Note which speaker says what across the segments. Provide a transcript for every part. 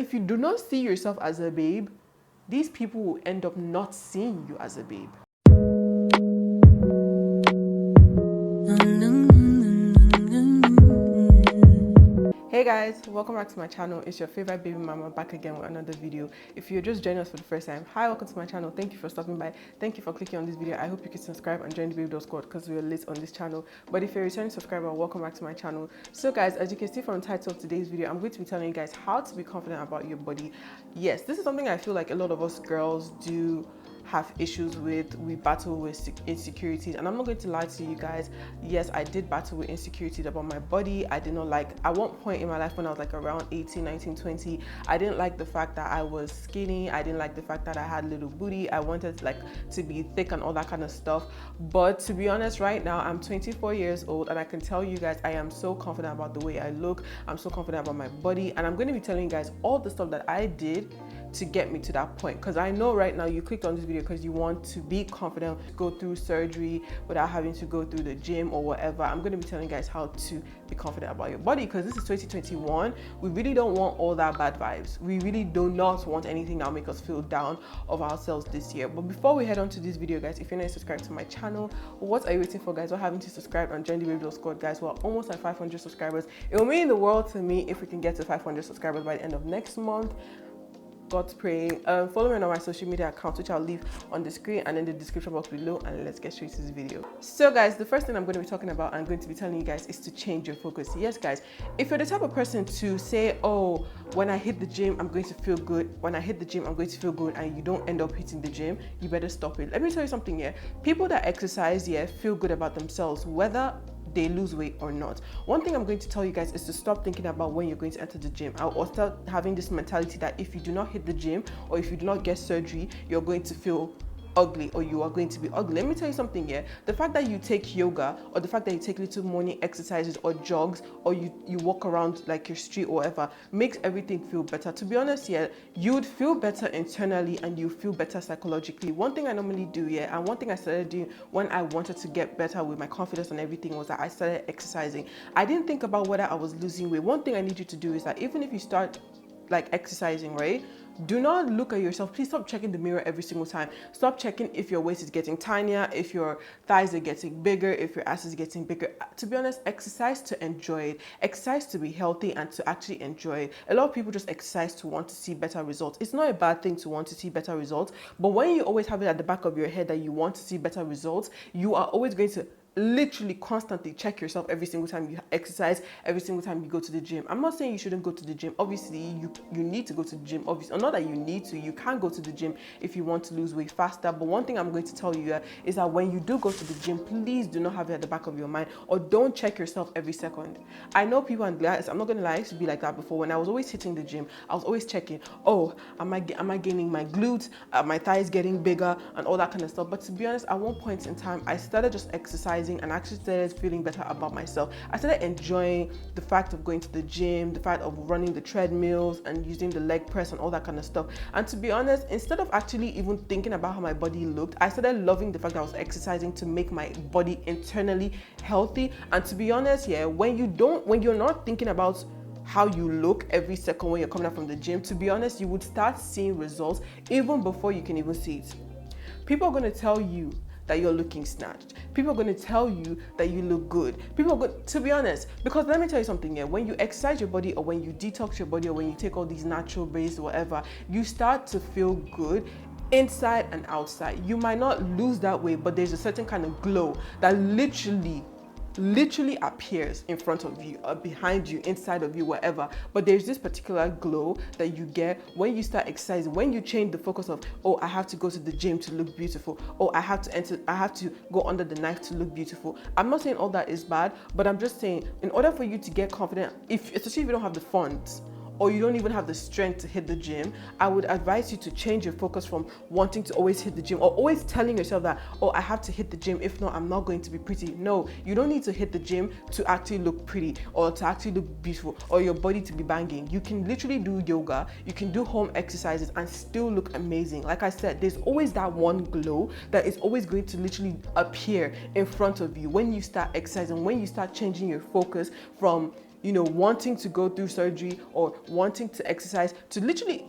Speaker 1: if you do not see yourself as a babe, these people will end up not seeing you as a babe. Hey guys, welcome back to my channel. It's your favorite baby mama back again with another video. If you're just joining us for the first time, hi, welcome to my channel. Thank you for stopping by. Thank you for clicking on this video. I hope you can subscribe and join the baby squad because we're lit on this channel. But if you're a returning subscriber, welcome back to my channel. So guys, as you can see from the title of today's video, I'm going to be telling you guys how to be confident about your body. Yes, this is something I feel like a lot of us girls do have issues with. We battle with insecurities, and I'm not going to lie to you guys. Yes, I did battle with insecurities about my body. I did not like, at one point in my life when I was like around 18, 19, 20, I didn't like the fact that I was skinny. I didn't like the fact that I had little booty. I wanted like to be thick and all that kind of stuff. But to be honest, right now I'm 24 years old, and I can tell you guys I am so confident about the way I look. I'm so confident about my body, and I'm going to be telling you guys all the stuff that I did to get me to that point, because I know right now you clicked on this video because you want to be confident, go through surgery without having to go through the gym or whatever. I'm going to be telling you guys how to be confident about your body, because this is 2021. We really don't want all that bad vibes. We really do not want anything that will make us feel down of ourselves this year. But before we head on to this video, guys, if you're not subscribed to my channel, what are you waiting for, guys? We're having to subscribe and join the baby squad, guys. We're almost at 500 subscribers. It will mean the world to me if we can get to 500 subscribers by the end of next month. God's praying. Follow me on my social media accounts, which I'll leave on the screen and in the description box below, and let's get straight to this video. So guys, the first thing I'm going to be talking about, I'm going to be telling you guys, is to change your focus. Yes guys, if you're the type of person to say, oh, when I hit the gym I'm going to feel good, when I hit the gym I'm going to feel good, and you don't end up hitting the gym, you better stop it. Let me tell you something here. People that exercise feel good about themselves, whether they lose weight or not. One thing I'm going to tell you guys is to stop thinking about when you're going to enter the gym, or start having this mentality that if you do not hit the gym or if you do not get surgery, you're going to feel ugly or you are going to be ugly. Let me tell you something here. The fact that you take yoga, or the fact that you take little morning exercises or jogs, or you walk around like your street or whatever, makes everything feel better. To be honest, you would feel better internally and you feel better psychologically. One thing I normally do, and one thing I started doing when I wanted to get better with my confidence and everything, was that I started exercising. I didn't think about whether I was losing weight. One thing I need you to do is that even if you start like exercising, right, do not look at yourself. Please stop checking the mirror every single time. Stop checking if your waist is getting tinier, if your thighs are getting bigger, if your ass is getting bigger. To be honest, exercise to enjoy it. Exercise to be healthy and to actually enjoy it. A lot of people just exercise to want to see better results. It's not a bad thing to want to see better results, but when you always have it at the back of your head that you want to see better results, you are always going to literally constantly check yourself every single time you exercise, every single time you go to the gym. I'm not saying you shouldn't go to the gym. Obviously you need to go to the gym, obviously, or not that you need to, you can go to the gym if you want to lose weight faster. But one thing I'm going to tell you is that when you do go to the gym, please do not have it at the back of your mind, or don't check yourself every second. I know people, and I'm not gonna lie, I used to be like that before. When I was always hitting the gym, I was always checking, oh, am I gaining my glutes, my thighs getting bigger and all that kind of stuff. But to be honest, at one point in time I started just exercising and actually started feeling better about myself. I started enjoying the fact of going to the gym, the fact of running the treadmills and using the leg press and all that kind of stuff. And to be honest, instead of actually even thinking about how my body looked, I started loving the fact that I was exercising to make my body internally healthy. And to be honest, when you're not thinking about how you look every second when you're coming out from the gym, to be honest, you would start seeing results even before you can even see it. People are going to tell you that you're looking snatched. People are going to tell you that you look good. People are going to be honest, because let me tell you something here. When you exercise your body, or when you detox your body, or when you take all these natural based whatever, you start to feel good inside and outside. You might not lose that weight, but there's a certain kind of glow that literally appears in front of you, or behind you, inside of you, whatever. But there's this particular glow that you get when you start exercising, when you change the focus of, oh, I have to go to the gym to look beautiful, oh, I have to go under the knife to look beautiful. I'm not saying all that is bad, but I'm just saying, in order for you to get confident, especially if you don't have the funds, or you don't even have the strength to hit the gym, I would advise you to change your focus from wanting to always hit the gym, or always telling yourself that, oh, I have to hit the gym, if not, I'm not going to be pretty. No, you don't need to hit the gym to actually look pretty, or to actually look beautiful, or your body to be banging. You can literally do yoga, you can do home exercises and still look amazing. Like I said, there's always that one glow that is always going to literally appear in front of you when you start exercising, when you start changing your focus from wanting to go through surgery or wanting to exercise, to literally,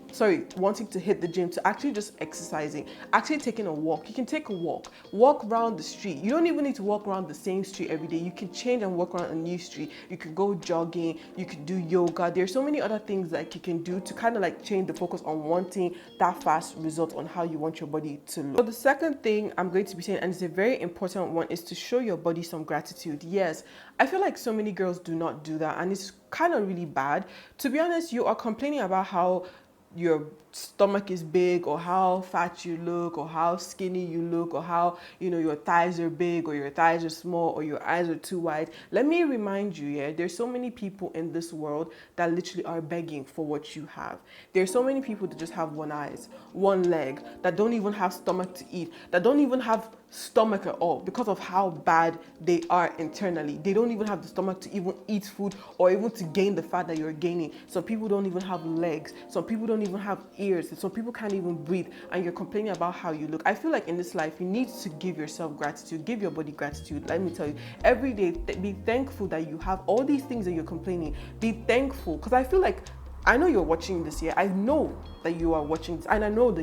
Speaker 1: wanting to hit the gym, to actually just exercising, actually taking a walk. You can take a walk around the street. You don't even need to walk around the same street every day. You can change and walk around a new street. You could go jogging, you could do yoga. There's so many other things that you can do to kind of like change the focus on wanting that fast result on how you want your body to look. So the second thing I'm going to be saying, and it's a very important one, is to show your body some gratitude. Yes, I feel like so many girls do not do that, and it's kind of really bad. To be honest, you are complaining about how your stomach is big, or how fat you look, or how skinny you look, or how your thighs are big, or your thighs are small, or your eyes are too wide. Let me remind you, there's so many people in this world that literally are begging for what you have. There's so many people that just have one eyes, one leg, that don't even have stomach to eat, that don't even have stomach at all because of how bad they are internally. They don't even have the stomach to even eat food or even to gain the fat that you're gaining. Some people don't even have legs. Some people don't even have ears. Some people can't even breathe, and you're complaining about how you look. I feel like in this life, you need to give yourself gratitude, give your body gratitude. Let me tell you, every day, be thankful that you have all these things that you're complaining. Be thankful, because I feel like, I know you're watching this here. I know that you are watching this, and I know that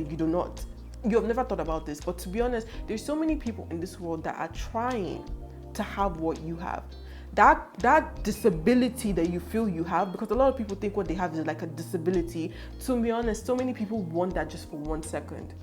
Speaker 1: you have never thought about this, but to be honest, there's so many people in this world that are trying to have what you have. That disability that you feel you have, because a lot of people think what they have is like a disability. To be honest, so many people want that just for 1 second,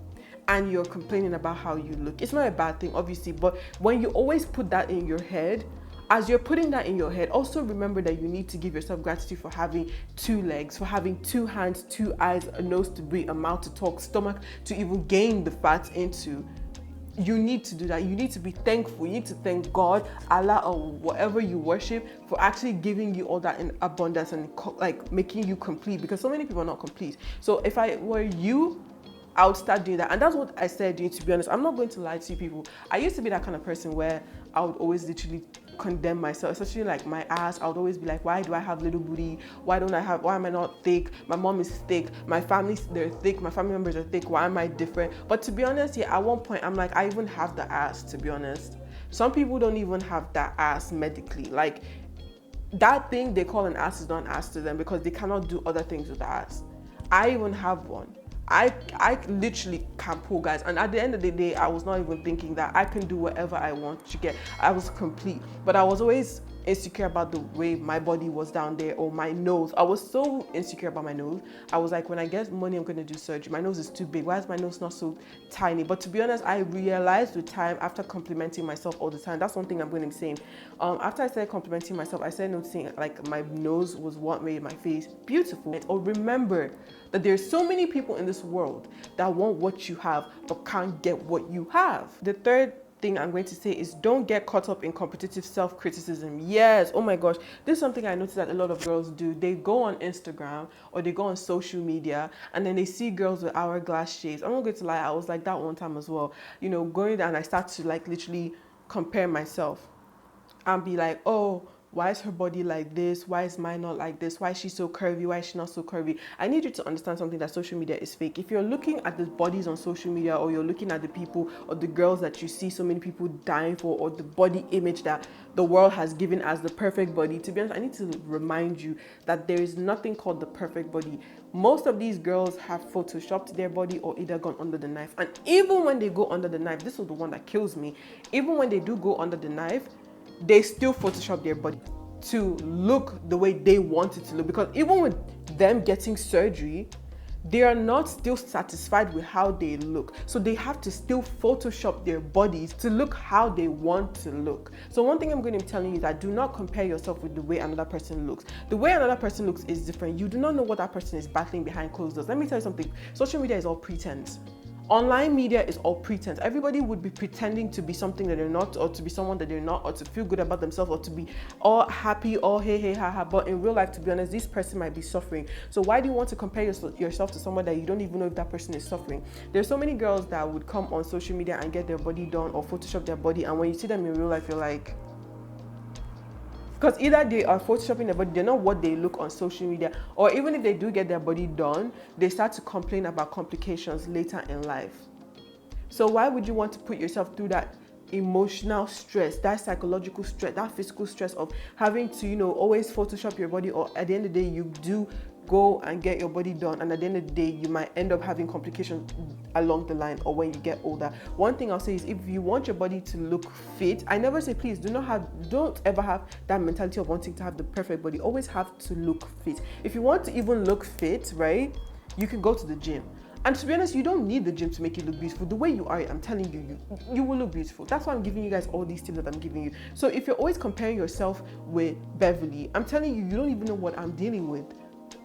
Speaker 1: and you're complaining about how you look. It's not a bad thing, obviously, but when you always put that in your head, as you're putting that in your head, also remember that you need to give yourself gratitude for having 2 legs, for having 2 hands, 2 eyes, a nose to breathe, a mouth to talk, stomach to even gain the fat into. You need to do that. You need to be thankful. You need to thank God, Allah, or whatever you worship, for actually giving you all that in abundance and like making you complete, because so many people are not complete. So if I were you, I would start doing that. And that's what I said, to be honest. I'm not going to lie to you people. I used to be that kind of person where I would always literally condemn myself, especially like my ass. I would always be like, why do I have little booty? Why am I not thick? My mom is thick. My family, they're thick. My family members are thick. Why am I different? But to be honest, at one point, I'm like, I even have the ass, to be honest. Some people don't even have that ass medically. Like, that thing they call an ass is not an ass to them, because they cannot do other things with the ass. I even have one. I literally can pull, guys, and at the end of the day, I was not even thinking that I can do whatever I want to get. I was complete, but I was always insecure about the way my body was down there, or my nose. I was so insecure about my nose. I was like, when I get money, I'm going to do surgery. My nose is too big. Why is my nose not so tiny? But to be honest, I realized with time, after complimenting myself all the time, that's one thing I'm going to be saying. After I started complimenting myself, I started noticing like my nose was what made my face beautiful. Or remember that there's so many people in this world that want what you have but can't get what you have. The third thing I'm going to say is, don't get caught up in competitive self-criticism. Yes, oh my gosh, this is something I noticed that a lot of girls do. They go on Instagram or they go on social media, and then they see girls with hourglass shapes. I'm not going to lie, I was like that one time as well. Going there, and I start to like literally compare myself and be like, oh, why is her body like this? Why is mine not like this? Why is she so curvy? Why is she not so curvy? I need you to understand something, that social media is fake. If you're looking at the bodies on social media, or you're looking at the people or the girls that you see so many people dying for, or the body image that the world has given as the perfect body, to be honest, I need to remind you that there is nothing called the perfect body. Most of these girls have photoshopped their body or either gone under the knife. And even when they go under the knife, this is the one that kills me. Even when they do go under the knife, they still Photoshop their body to look the way they want it to look. Because even with them getting surgery, they are not still satisfied with how they look. So they have to still Photoshop their bodies to look how they want to look. So one thing I'm going to be telling you is that do not compare yourself with the way another person looks. The way another person looks is different. You do not know what that person is battling behind closed doors. Let me tell you something. Social media is all pretense. Online media is all pretense. Everybody would be pretending to be something that they're not, or to be someone that they're not, or to feel good about themselves, or to be all happy, all hey, hey, ha, ha. But in real life, to be honest, this person might be suffering. So why do you want to compare yourself to someone that you don't even know if that person is suffering? There's so many girls that would come on social media and get their body done or Photoshop their body, and when you see them in real life, you're like, because either they are photoshopping their body, they're not what they look on social media, or even if they do get their body done, they start to complain about complications later in life. So why would you want to put yourself through that emotional stress, that psychological stress, that physical stress of having to, always Photoshop your body, or at the end of the day, you do go and get your body done, and at the end of the day you might end up having complications along the line or when you get older. One thing I'll say is, if you want your body to look fit, I never say please don't ever have that mentality of wanting to have the perfect body. Always have to look fit. If you want to even look fit, right, you can go to the gym. And to be honest, you don't need the gym to make you look beautiful. The way you are, I'm telling you, you will look beautiful. That's why I'm giving you guys all these tips that I'm giving you. So if you're always comparing yourself with Beverly, I'm telling you, you don't even know what I'm dealing with.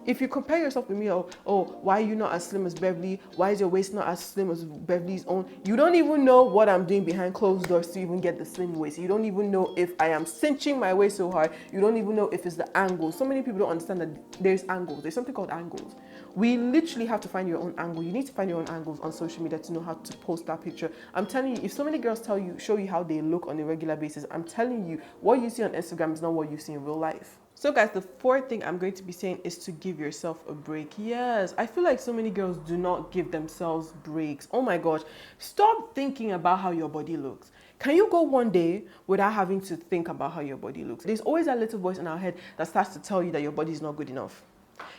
Speaker 1: If you compare yourself with me, why are you not as slim as Beverly? Why is your waist not as slim as Beverly's own? You don't even know what I'm doing behind closed doors to even get the slim waist. You don't even know if I am cinching my waist so hard. You don't even know if it's the angles. So many people don't understand that there's angles. There's something called angles. We literally have to find your own angle. You need to find your own angles on social media to know how to post that picture. I'm telling you, if so many girls show you how they look on a regular basis, I'm telling you, what you see on Instagram is not what you see in real life. So guys, the fourth thing I'm going to be saying is to give yourself a break. Yes, I feel like so many girls do not give themselves breaks. Oh my gosh, stop thinking about how your body looks. Can you go one day without having to think about how your body looks? There's always that little voice in our head that starts to tell you that your body is not good enough.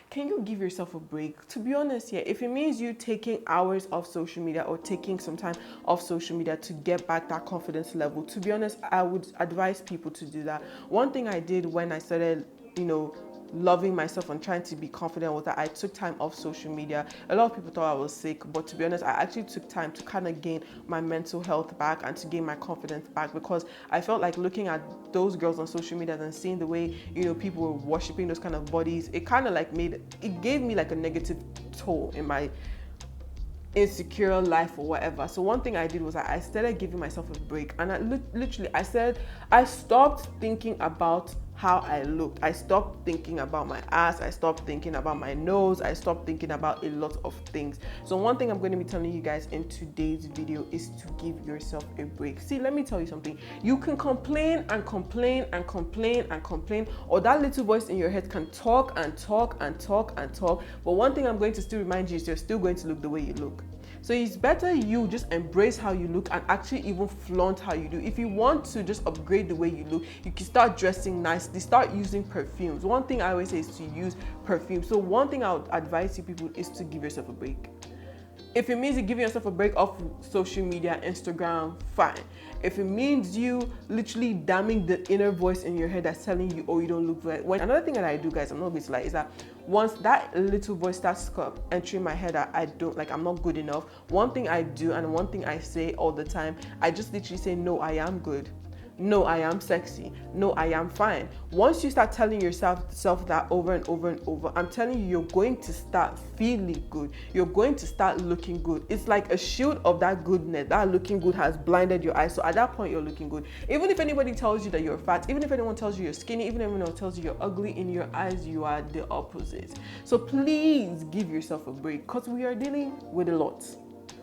Speaker 1: Can you give yourself a break? To be honest, yeah, if it means you taking hours off social media or taking some time off social media to get back that confidence level, to be honest, I would advise people to do that. One thing I did when I started, loving myself and trying to be confident was that I took time off social media. A lot of people thought I was sick, but to be honest, I actually took time to kind of gain my mental health back and to gain my confidence back, because I felt like looking at those girls on social media and seeing the way, people were worshiping those kind of bodies, it kind of it gave me like a negative toll in my insecure life or whatever. So one thing I did was I started giving myself a break, and I stopped thinking about how I looked. I stopped thinking about my ass. I stopped thinking about my nose. I stopped thinking about a lot of things. So one thing I'm going to be telling you guys in today's video is to give yourself a break. See, let me tell you something. You can complain and complain and complain and complain, or that little voice in your head can talk and talk and talk and talk. But one thing I'm going to still remind you is you're still going to look the way you look. So it's better you just embrace how you look and actually even flaunt how you do. If you want to just upgrade the way you look, you can start dressing nicely, start using perfumes. One thing I always say is to use perfume. So one thing I would advise you people is to give yourself a break. If it means you giving yourself a break off social media, Instagram, fine. If it means you literally damning the inner voice in your head that's telling you, oh, you don't look right. Another thing that I do, guys, I'm not going to lie, is that once that little voice starts entering my head that I'm not good enough, one thing I do and one thing I say all the time, I just literally say, no, I am good. No, I am sexy. No, I am fine. Once you start telling yourself that over and over and over, I'm telling you, you're going to start feeling good. You're going to start looking good. It's like a shield of that goodness. That looking good has blinded your eyes. So at that point, you're looking good. Even if anybody tells you that you're fat, even if anyone tells you you're skinny, even if anyone tells you you're ugly, in your eyes, you are the opposite. So please give yourself a break, because we are dealing with a lot.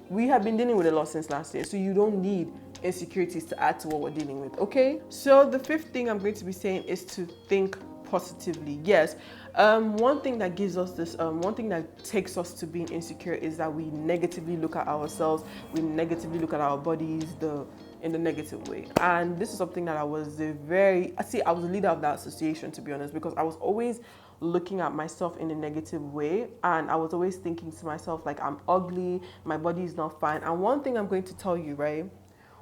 Speaker 1: We have been dealing with a lot since last year. So you don't need insecurities to add to what we're dealing with, okay? So the fifth thing I'm going to be saying is to think positively. Yes, one thing that gives us this, one thing that takes us to being insecure is that we negatively look at ourselves, we negatively look at our bodies in the negative way. And this is something that I was a leader of that association, to be honest, because I was always looking at myself in a negative way, and I was always thinking to myself, like, I'm ugly, my body is not fine. And one thing I'm going to tell you, right?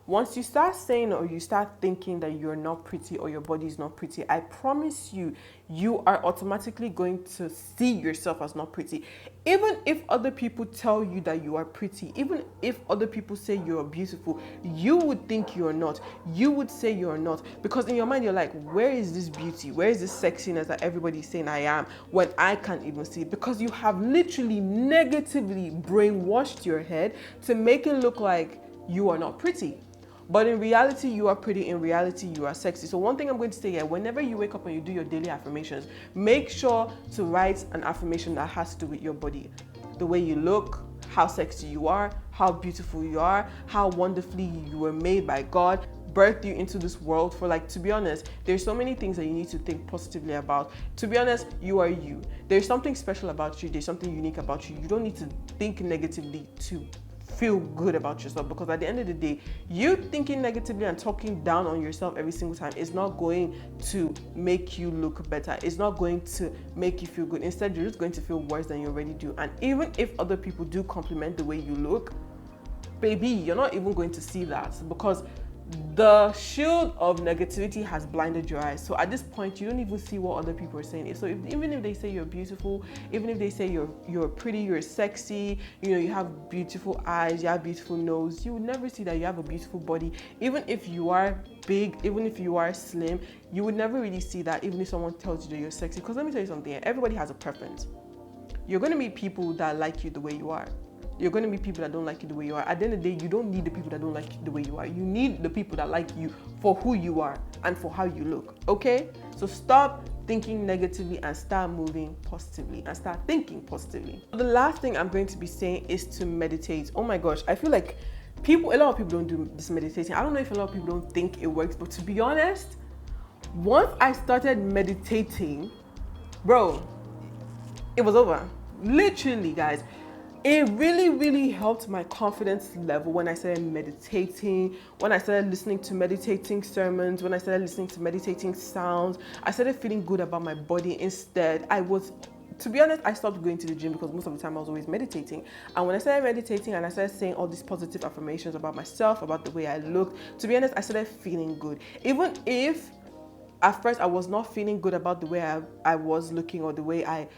Speaker 1: Once you start saying or you start thinking that you're not pretty or your body is not pretty, I promise you, you are automatically going to see yourself as not pretty. Even if other people tell you that you are pretty, even if other people say you're beautiful, you would think you're not. You would say you're not, because in your mind, you're like, where is this beauty? Where is this sexiness that everybody's saying I am when I can't even see it? Because you have literally negatively brainwashed your head to make it look like you are not pretty. But in reality, you are pretty. In reality, you are sexy. So one thing I'm going to say here, whenever you wake up and you do your daily affirmations, make sure to write an affirmation that has to do with your body. The way you look, how sexy you are, how beautiful you are, how wonderfully you were made by God, birthed you into this world for. Like, to be honest, there's so many things that you need to think positively about. To be honest, you are you. There's something special about you. There's something unique about you. You don't need to think negatively to feel good about yourself, because at the end of the day, you thinking negatively and talking down on yourself every single time is not going to make you look better. It's not going to make you feel good. Instead, you're just going to feel worse than you already do. And even if other people do compliment the way you look, baby, you're not even going to see that, because the shield of negativity has blinded your eyes. So at this point, you don't even see what other people are saying. So even if they say you're beautiful, even if they say you're pretty, you're sexy, you know, you have beautiful eyes, you have beautiful nose, you would never see that you have a beautiful body. Even if you are big, even if you are slim, you would never really see that, even if someone tells you that you're sexy. Because let me tell you something, everybody has a preference. You're going to meet people that like you the way you are. You're going to meet people that don't like you the way you are. At the end of the day, you don't need the people that don't like you the way you are. You need the people that like you for who you are and for how you look, okay? So stop thinking negatively and start moving positively and start thinking positively. The last thing I'm going to be saying is to meditate. Oh my gosh, I feel like a lot of people don't do this meditating. I don't know if a lot of people don't think it works, but to be honest, once I started meditating, bro, it was over. Literally, guys. It really helped my confidence level when I started meditating, when I started listening to meditating sermons, when I started listening to meditating sounds. I started feeling good about my body. Instead, to be honest, I stopped going to the gym because most of the time I was always meditating. And when I started meditating and I started saying all these positive affirmations about myself, about the way I looked, to be honest, I started feeling good. Even if at first I was not feeling good about the way I was looking or the way I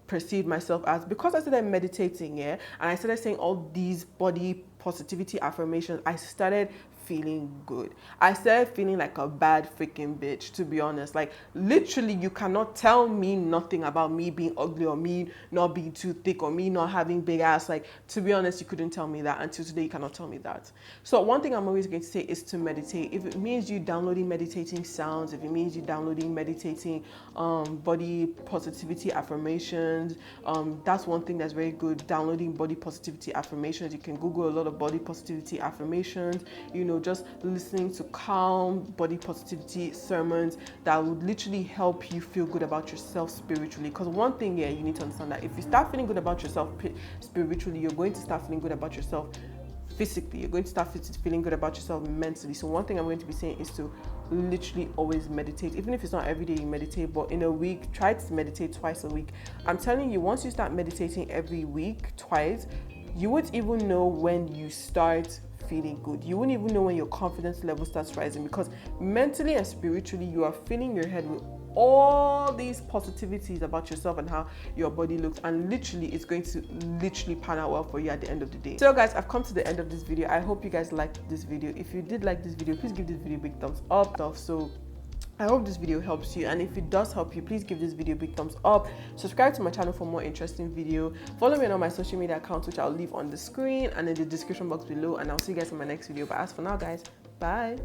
Speaker 1: perceived myself as, because I started meditating, and I started saying all these body positivity affirmations, I started feeling good. I started feeling like a bad freaking bitch, to be honest. Like, literally, you cannot tell me nothing about me being ugly or me not being too thick or me not having big ass. Like, to be honest, you couldn't tell me that. Until today, you cannot tell me that. So one thing I'm always going to say is to meditate. If it means you downloading meditating sounds, if it means you downloading meditating body positivity affirmations, that's one thing that's very good. Downloading body positivity affirmations. You can Google a lot of body positivity affirmations, you know, just listening to calm body positivity sermons that would literally help you feel good about yourself spiritually. Because one thing, you need to understand that if you start feeling good about yourself spiritually, you're going to start feeling good about yourself physically. You're going to start feeling good about yourself mentally. So one thing I'm going to be saying is to literally always meditate. Even if it's not every day you meditate, but in a week, try to meditate twice a week. I'm telling you, once you start meditating every week, twice, you won't even know when you start feeling good. You won't even know when your confidence level starts rising, because mentally and spiritually you are filling your head with all these positivities about yourself and how your body looks, and literally it's going to literally pan out well for you at the end of the day. So guys, I've come to the end of this video. I hope you guys liked this video. If you did like this video, please give this video a big thumbs up. So I hope this video helps you, and if it does help you, please give this video a big thumbs up. Subscribe to my channel for more interesting video. Follow me on all my social media accounts, which I'll leave on the screen and in the description box below, and I'll see you guys in my next video. But as for now, guys, bye.